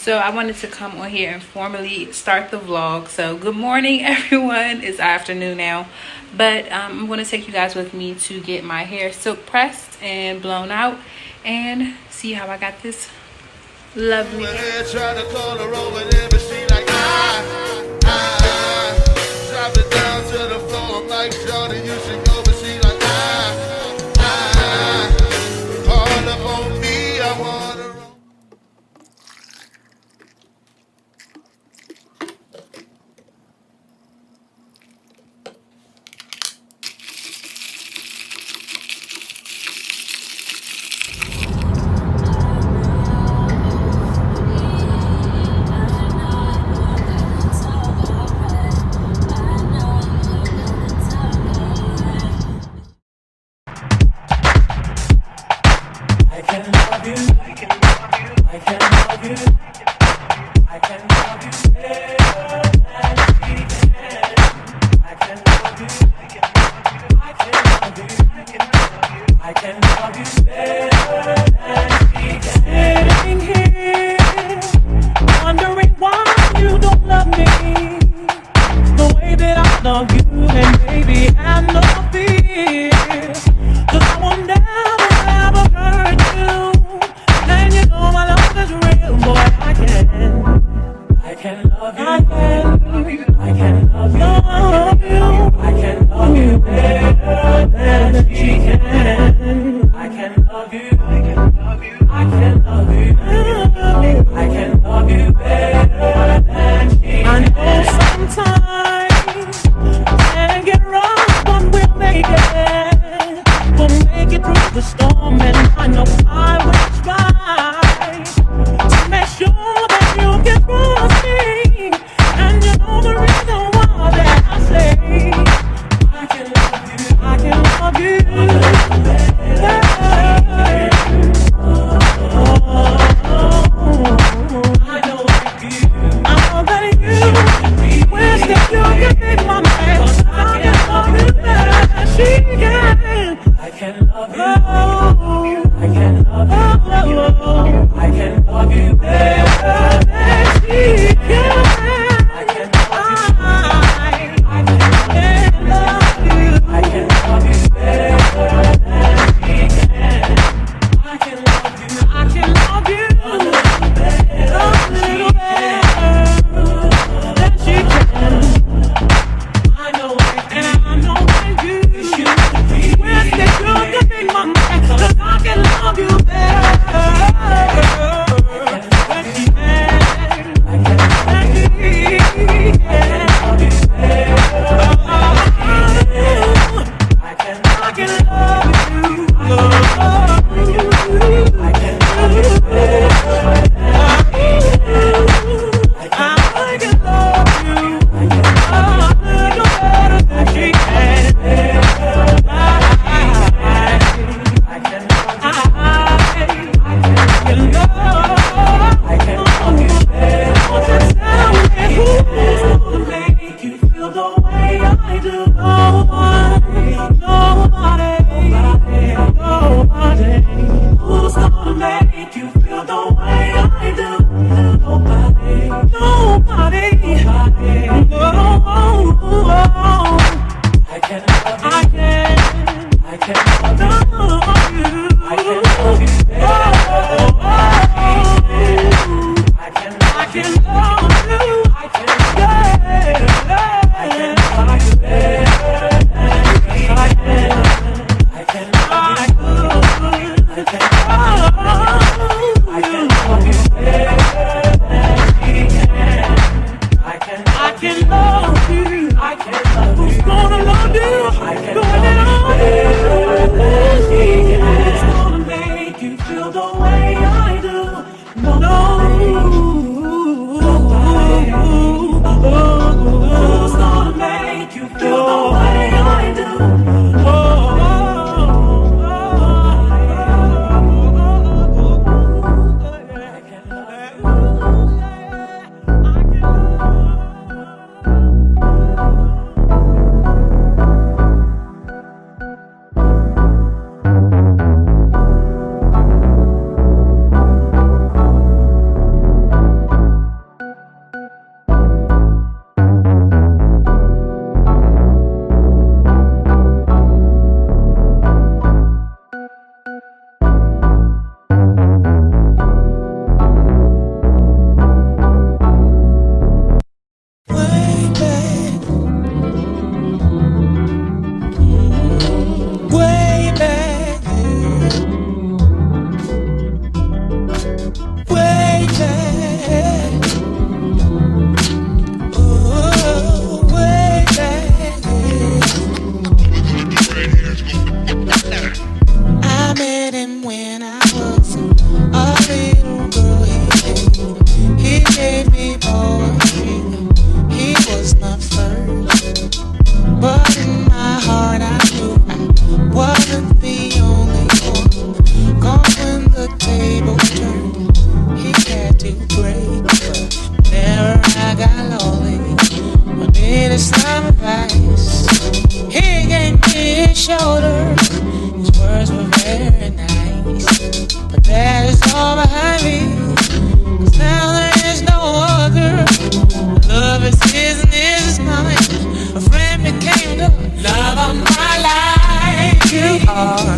So I wanted to come on here and formally start the vlog. So good morning, everyone. It's afternoon now, but I'm going to take you guys with me to get my hair silk pressed and blown out and see how I got this lovely hair. Drop it down to the floor like Jordan, you should go, but she like all up on me, I wanna. that is all behind me. 'Cause now there is no other. Love is his and his is mine. A friend became the love of my life. You are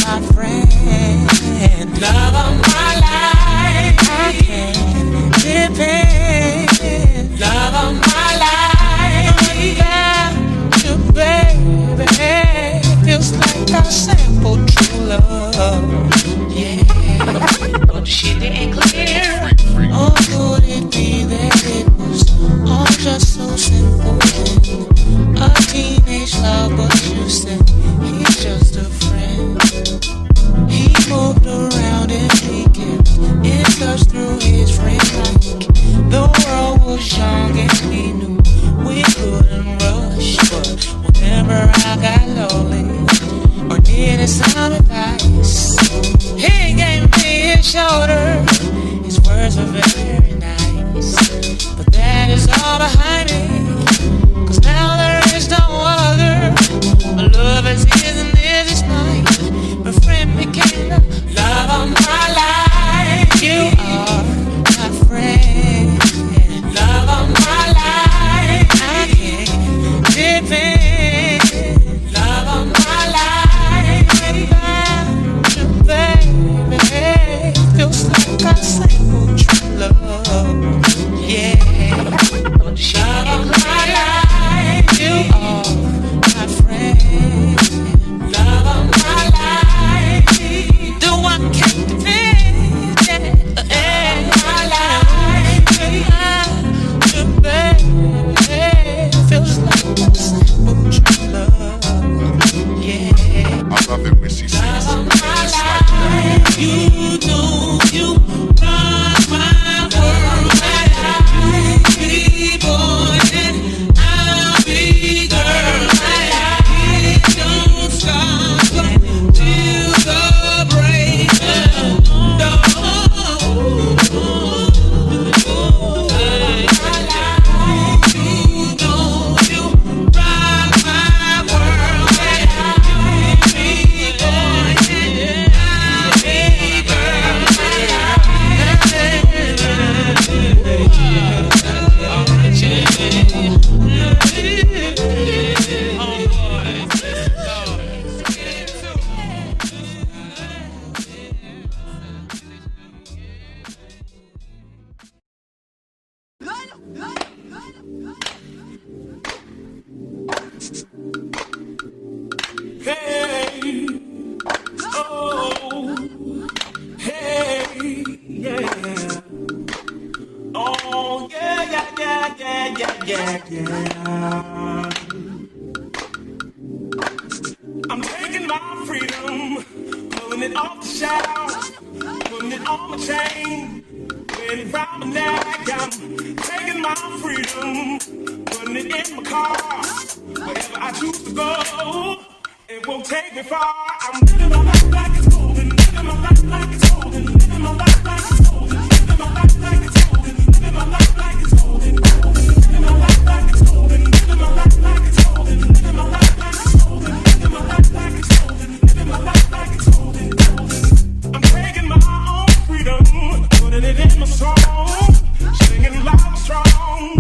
my friend, love of my life. I can't depend, love of my life. Without you, baby, feels like I sampled true love. Yeah, but she didn't clear. Oh, could it be that it was all just so simple? A teenage love, but you said he's just a friend. He moved around and he kept in touch through his friends. Like the world was young and we knew we couldn't rush. But whenever I got lonely or needed some advice, he gave me his shoulder. His words were very nice, but that is all behind me. 'Cause now there is no other. My love is his and his is mine. My friend became the love of my life. You are my friend, love of my life. I can't depend, love of my life. Without you, baby, feels like I sampled true love. Yeah, love of my life. You are my friend, love of my life. Do I can't depend, yeah, my life. Without you, baby, feels like I sampled true love. Yeah, I love it when she sings just like that. you know you rock my world. Be boy and I'll be girl. It don't stop till the break of dawn. You know you rock my world. Be boy and I'll be girl. Hey, oh, hey, yeah. Oh, yeah. I'm taking my freedom, pulling it off the shelf, putting it on my chain, wearing it round my neck. I'm taking my freedom, putting it in my car, wherever I choose to go, it won't take me far. I'm living my life like it's golden, living my life like it's golden, living my life like it's golden, living my life like it's golden, living my life like it's golden, living my life like it's golden, living my life like it's golden, living my life like it's golden, living my life like it's golden, living my life like it's golden. I'm taking my own freedom, putting it in my song, singing loud and strong,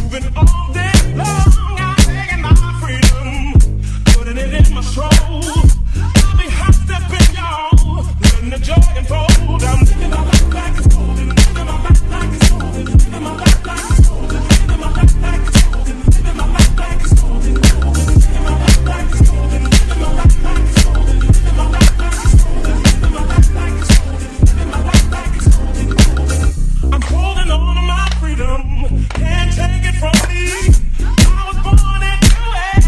moving all day long. I'm taking my freedom, putting it in my soul. I'll be hot stepping y'all, letting the joy unfold. I'm living my life like it's golden, living my life like it's golden, living my life like it's golden, living my life like it's golden, living my life like it's golden, living my life like it's golden, living my life like it's golden, living my life like it's golden, living my life like it's golden, living my life like it's golden. I'm holding on to my freedom, can't take it from me. I was born into it,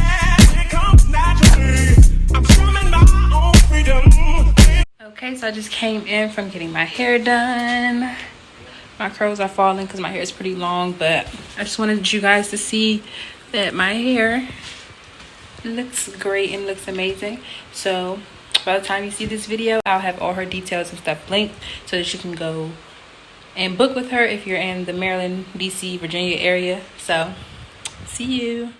it comes naturally. I'm swimming my own freedom. Okay, so I just came in from getting my hair done. My curls are falling because my hair is pretty long, but I just wanted you guys to see that my hair looks great and looks amazing. So by the time you see this video, I'll have all her details and stuff linked so that you can go and book with her if you're in the Maryland, DC, Virginia area. So see you.